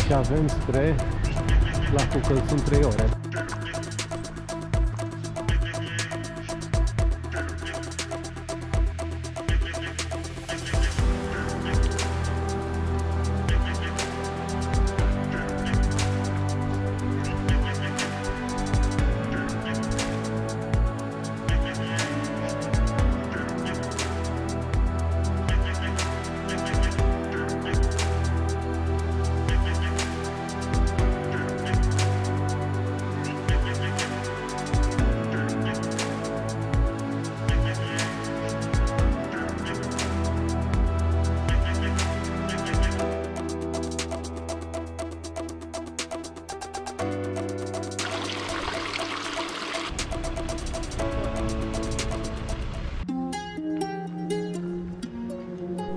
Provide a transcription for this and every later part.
Și avem spre Lacul Călțun 3 ore.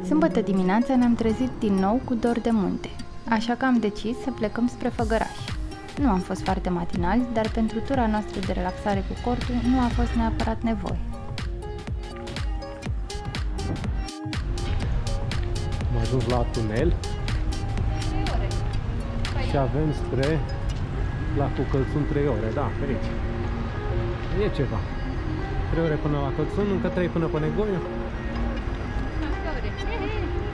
Sâmbătă dimineața ne-am trezit din nou cu dor de munte, așa că am decis să plecăm spre Făgăraș. Nu am fost foarte matinali, dar pentru tura noastră de relaxare cu cortul nu a fost neapărat nevoie. Am ajuns la tunel și avem spre Lacul Călțun 3 ore, da, ferici. E ceva. 3 ore până la Călțun, încă 3 până pe Negoiu.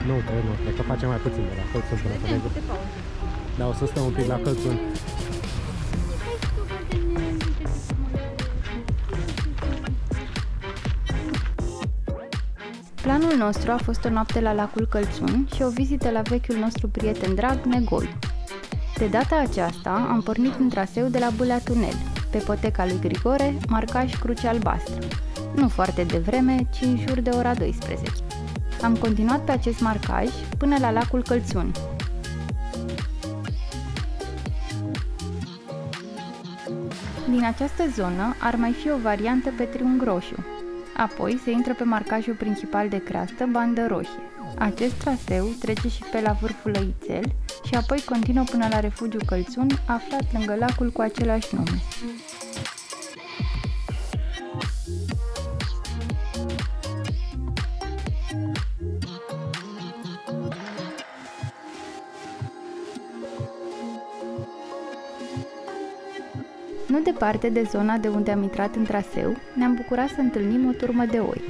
Nu, cred că facem mai puțin de la Călțun până pe Negoiu. Da, o să stăm un pic la Călțun. Planul nostru a fost o noapte la Lacul Călțun și o vizită la vechiul nostru prieten drag, Negoiu. De data aceasta am pornit un traseu de la Bâlea Tunel, pe poteca lui Grigore, marcaj Cruce Albastră. Nu foarte devreme, ci în jur de ora 12. Am continuat pe acest marcaj până la Lacul Călțun. Din această zonă ar mai fi o variantă pe Triunghi Roșu. Apoi se intră pe marcajul principal de creastă, Bandă Roșie. Acest traseu trece și pe la vârful Lăițel și apoi continuă până la refugiul Călțun, aflat lângă lacul cu același nume. Nu departe de zona de unde am intrat în traseu, ne-am bucurat să întâlnim o turmă de oi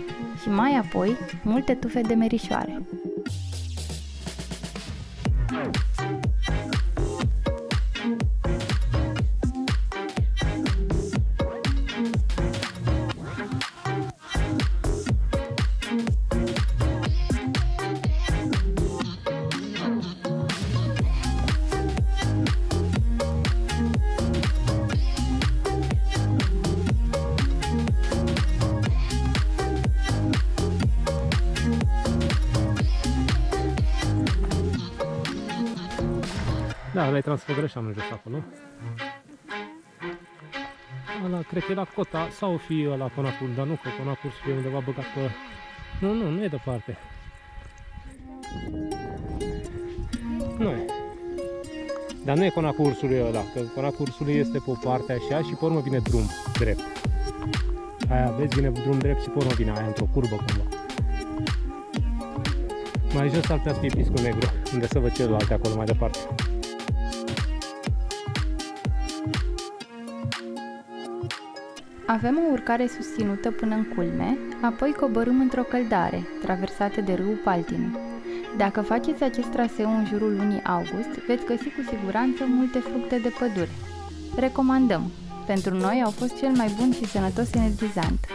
și mai apoi multe tufe de merișoare. Da, ăla e Transfăgăraș, am jos acolo, nu? Ăla, cred că e la Cota, sau fi ăla Conacur, dar nu, că Conacur să fie undeva băgat pe... Nu e departe. Nu e. Dar nu e Conacursului ăla, că Conacursului este pe o parte așa și pe urmă vine drum drept. Aia, vezi, vine drum drept și pe urmă vine aia într-o curbă cumva. Mai jos ar putea să fie Piscul Negru, unde să văd celelalte acolo mai departe. Avem o urcare susținută până în culme, apoi coborâm într-o căldare, traversată de râul Paltinu. Dacă faceți acest traseu în jurul lunii august, veți găsi cu siguranță multe fructe de pădure. Recomandăm! Pentru noi au fost cel mai bun și sănătos energizant.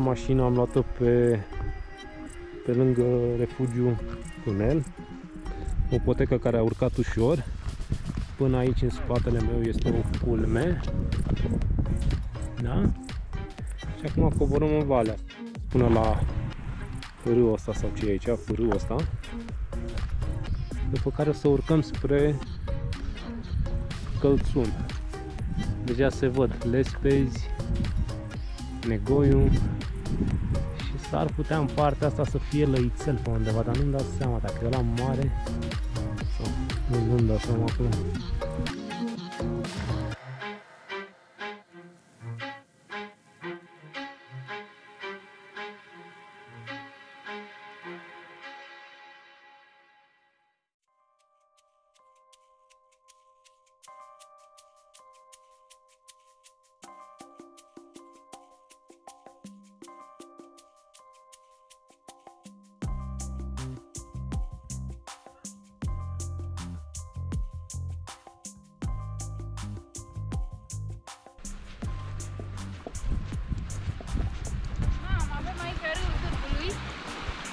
mașina am luat-o pe lângă refugiu Tunel, o potecă care a urcat ușor. Până aici în spatele meu este o culme, da? Și acum coborăm în valea până la râul ăsta sau ce e aici, râul ăsta, după care o să urcăm spre Călțun. Deja se văd Lespezi, Negoiu și s-ar putea în partea asta să fie Lăițel pe undeva, dar nu-mi dau seama dacă e la mare sau nu-mi dau seama acolo.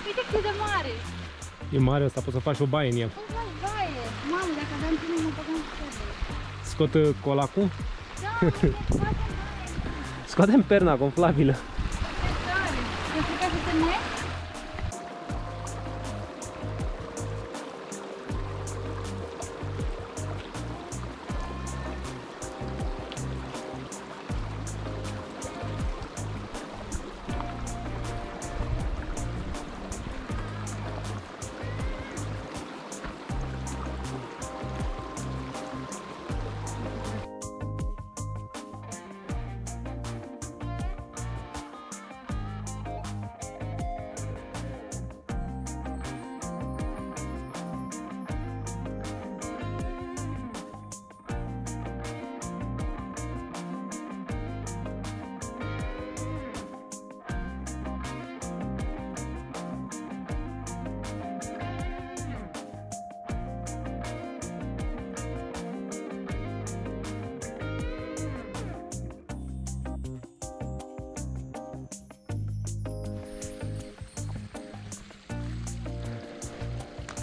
Uite cât de mare! E mare asta, poți să faci o baie în el. Poți faci baie! Mamă, dacă aveam tine, mă băgam cu tine. Scot colacul? Da, uite, facem baie! Scoatem perna gonflabilă. Te frica să te mergi?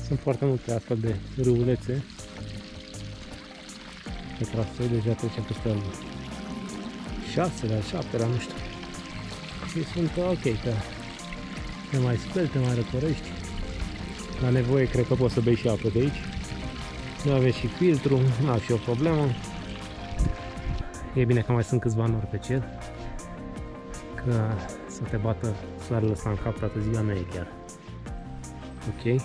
Sunt foarte multe astfel de râulețe pe traseu, deja trecem peste al 6-lea, al 7-lea, nu știu. Și sunt ok, că te mai speli, te mai răcorești. La nevoie cred că poți să bei și apă de aici. Nu aveți și filtru, nu am și o problemă. E bine că mai sunt câțiva nori pe cer, că să te bată soarele ăsta în cap toată ziua nu e chiar ok.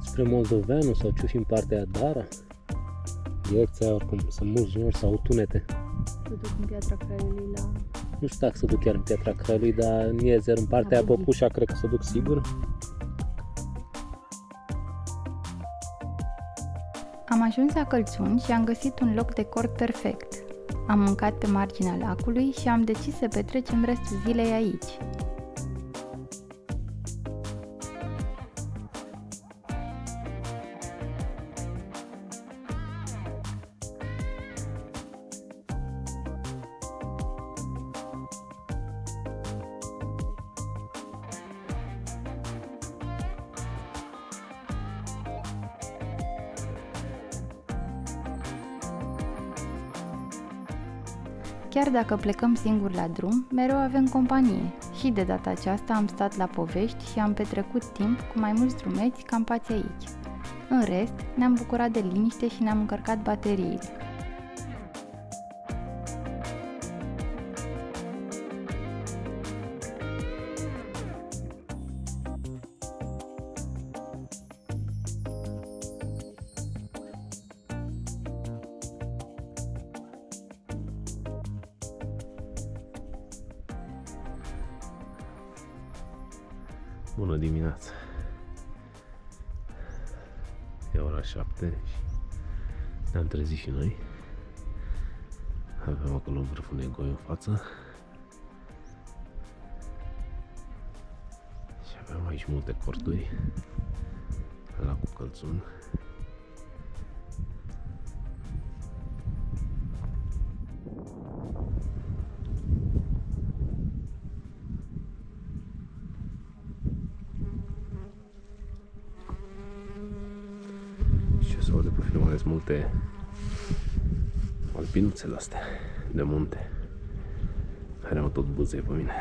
Spre Moldoveanu sau ce-o fi în partea aia, Dara. Direcția oricum, sunt mulți nori sau tunete. Să duc în Piatra Craiului la... Nu știu dacă să duc chiar în Piatra Craiului, dar în Iezer, în partea aia Păpușa, cred că să duc sigur. Am ajuns la Călțun și am găsit un loc de cort perfect. Am mâncat pe marginea lacului și am decis să petrecem restul zilei aici. Chiar dacă plecăm singuri la drum, mereu avem companie și de data aceasta am stat la povești și am petrecut timp cu mai mulți drumeți campați aici. În rest, ne-am bucurat de liniște și ne-am încărcat bateriile. Bună dimineața! E ora 7 și ne-am trezit și noi. Avem acolo în vârful Negoi în față. Și avem aici multe corturi. Lacul Călțun. Sau de pe filmare multe alpinuțele astea de munte care au tot buze pe mine.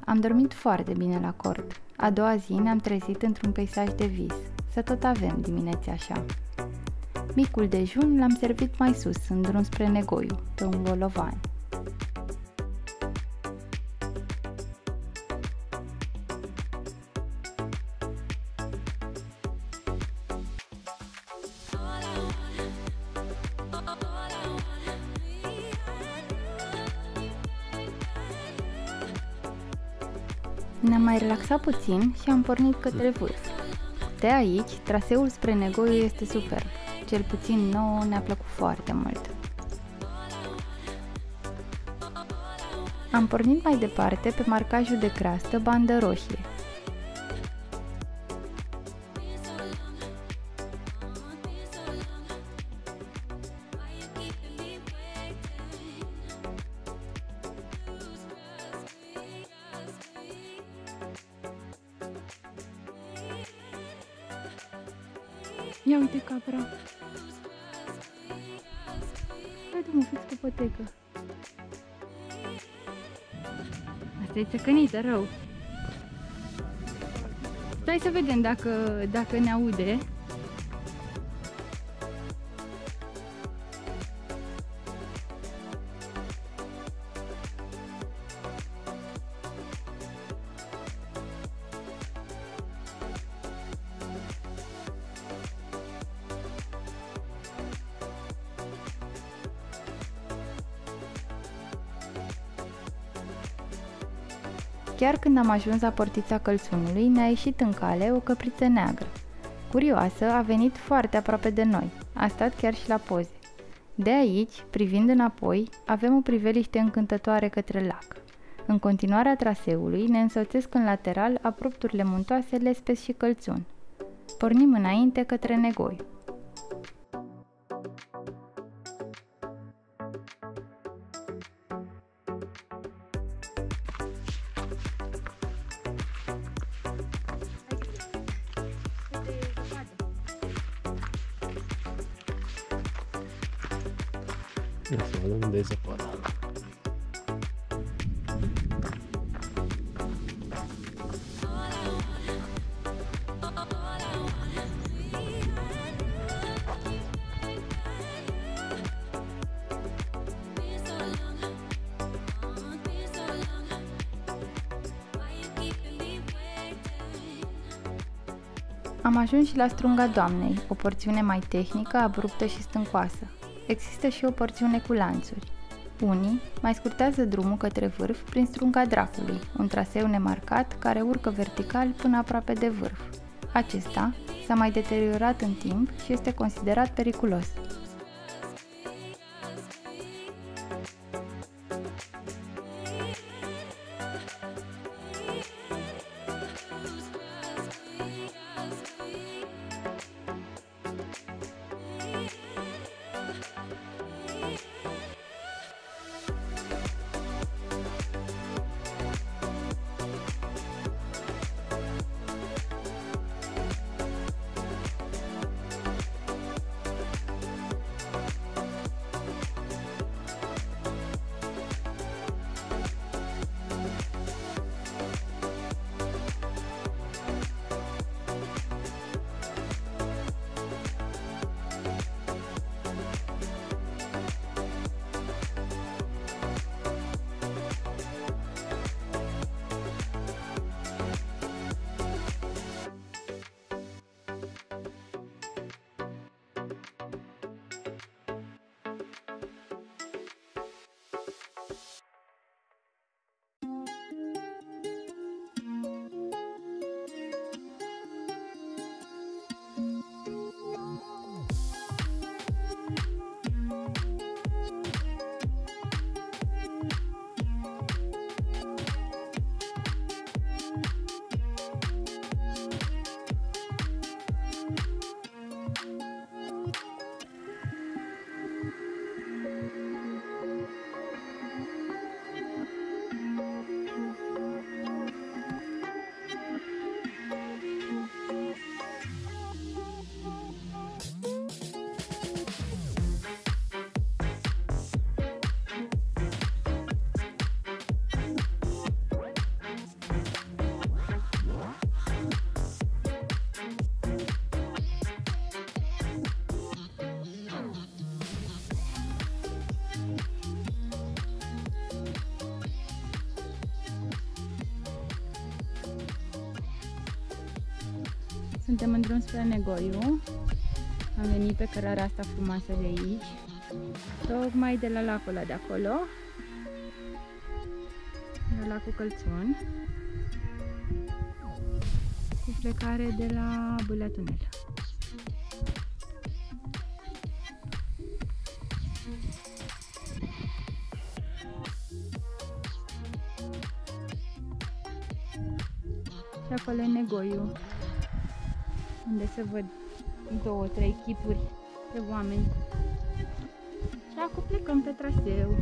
Am dormit foarte bine la Cort. A doua zi ne-am trezit într-un peisaj de vis. Să tot avem dimineți așa. Micul dejun l-am servit mai sus, în drum spre Negoiu, pe un bolovan. Ne-am mai relaxat puțin și am pornit către vârf. De aici, traseul spre Negoiu este superb. Cel puțin nouă ne-a plăcut foarte mult. Am pornit mai departe pe marcajul de creastă bandă roșie. Ia uite capra! Haide mă, fiți cu potecă! Asta e țăcănită rău! Stai să vedem dacă ne aude. Chiar când am ajuns la portița Călțunului, ne-a ieșit în cale o căpriță neagră. Curioasă, a venit foarte aproape de noi. A stat chiar și la poze. De aici, privind înapoi, avem o priveliște încântătoare către lac. În continuarea traseului ne însoțesc în lateral abrupturile muntoase Lespes și Călțun. Pornim înainte către Negoiu. Ia să vedem unde e zăpada. Am ajuns și la Strunga Doamnei, o porțiune mai tehnică, abruptă și stâncoasă. Există și o porțiune cu lanțuri. Unii mai scurtează drumul către vârf prin Strunga Dracului, un traseu nemarcat care urcă vertical până aproape de vârf. Acesta s-a mai deteriorat în timp și este considerat periculos. Suntem în drum spre Negoiu. Am venit pe cărarea asta frumoasă de aici, tocmai de la lacul ăla de acolo, de la lacul Călțun, cu plecare de la Bâlea Tunel. Și acolo e Negoiu, unde se văd 2-3 chipuri de oameni. Și acum plecăm pe traseu.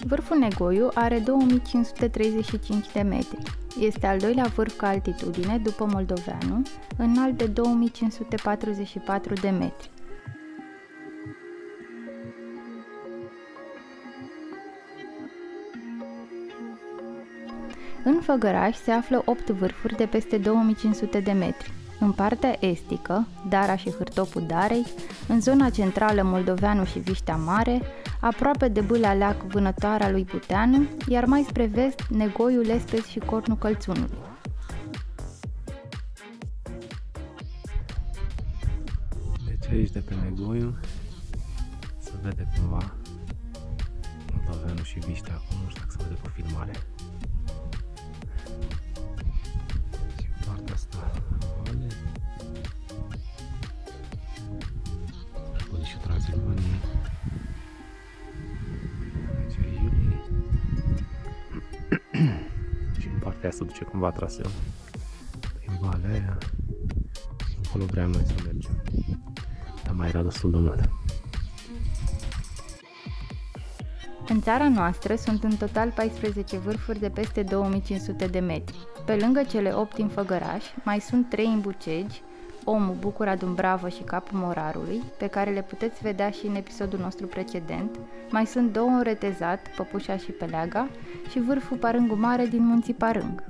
Vârful Negoiu are 2535 de metri. Este al doilea vârf ca altitudine după Moldoveanu, înalt de 2544 de metri. În Făgăraș se află 8 vârfuri de peste 2500 de metri. În partea estică, Dara și Hârtopul Darei, în zona centrală Moldoveanu și Viștea Mare, aproape de Bâlea Leac, Vânătoarea lui Buteanu, iar mai spre vest, Negoiu, Lespezi și Cornul Călțunului. Deci aici de pe Negoiu se vede cumva Moldoveanu și Viștea acum, nu știu dacă se vede pe filmare. Și în partea asta vale. Și Podișul Transilvaniei. Aici e Iulie. Și în partea asta duce cumva traseul prin valea aia. Și încolo vreau noi să mergem. Dar mai era destul de mult. În țara noastră sunt în total 14 vârfuri de peste 2500 de metri. Pe lângă cele 8 din Făgăraș, mai sunt 3 în Bucegi, Omul, Bucura Dumbravă și Capul Morarului, pe care le puteți vedea și în episodul nostru precedent. Mai sunt 2 în Retezat, Păpușa și Peleaga, și vârful Parângu Mare din Munții Parâng.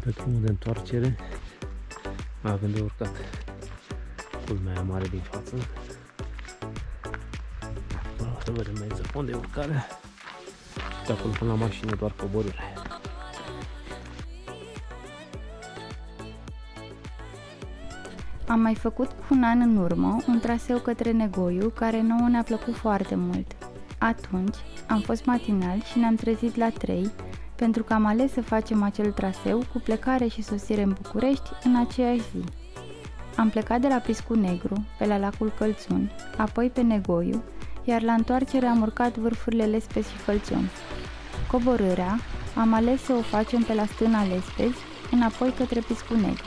Pe drumul de întoarcere, mai avem de urcat culmea mare din față. O să vedem mai exact unde e urcarea. De acolo până la mașină doar coborâre. Am mai făcut cu un an în urmă un traseu către Negoiu, care nouă ne-a plăcut foarte mult. Atunci am fost matinal și ne-am trezit la 3, pentru că am ales să facem acel traseu cu plecare și sosire în București în aceeași zi. Am plecat de la Piscu Negru, pe la lacul Călțun, apoi pe Negoiu, iar la întoarcere am urcat vârfurile Lespezi și Călțun. Coborârea, Am ales să o facem pe la Stâna Lespezi, înapoi către Piscuneli.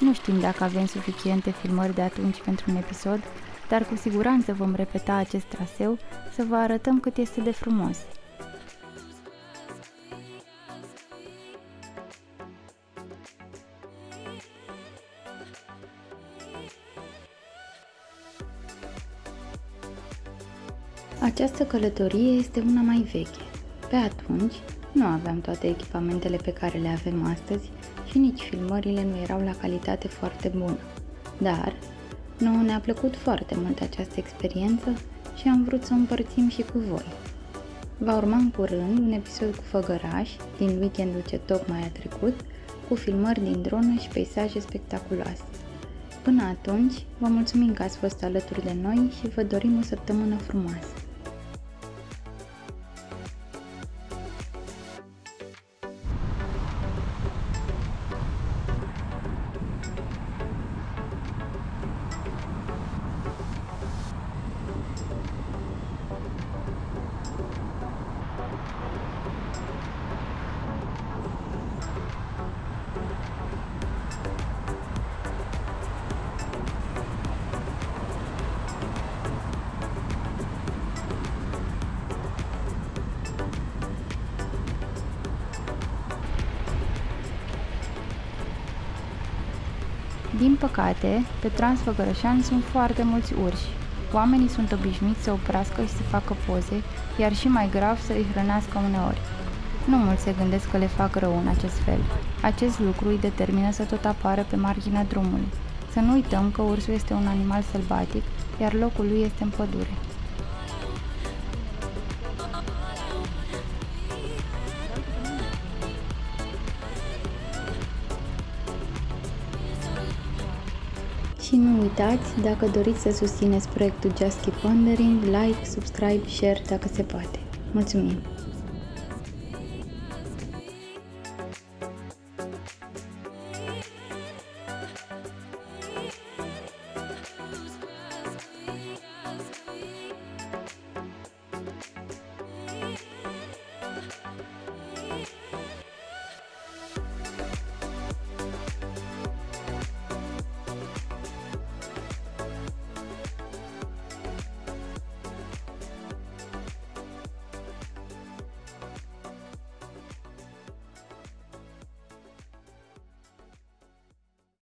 Nu știm dacă avem suficiente filmări de atunci pentru un episod, dar cu siguranță vom repeta acest traseu să vă arătăm cât este de frumos. Această călătorie este una mai veche. Pe atunci, nu aveam toate echipamentele pe care le avem astăzi și nici filmările nu erau la calitate foarte bună. Dar, nouă ne-a plăcut foarte mult această experiență și am vrut să o împărțim și cu voi. Va urma în curând un episod cu Făgăraș, din weekendul ce tocmai a trecut, cu filmări din dronă și peisaje spectaculoase. Până atunci, vă mulțumim că ați fost alături de noi și vă dorim o săptămână frumoasă! Din păcate, pe Transfăgărășani sunt foarte mulți urși. Oamenii sunt obișnuiți să oprească și să facă poze, iar și mai grav să îi hrănească uneori. Nu mulți se gândesc că le fac rău în acest fel. Acest lucru îi determină să tot apară pe marginea drumului. Să nu uităm că ursul este un animal sălbatic, iar locul lui este în pădure. Și nu uitați, dacă doriți să susțineți proiectul Just Keep Wondering, like, subscribe, share dacă se poate. Mulțumim!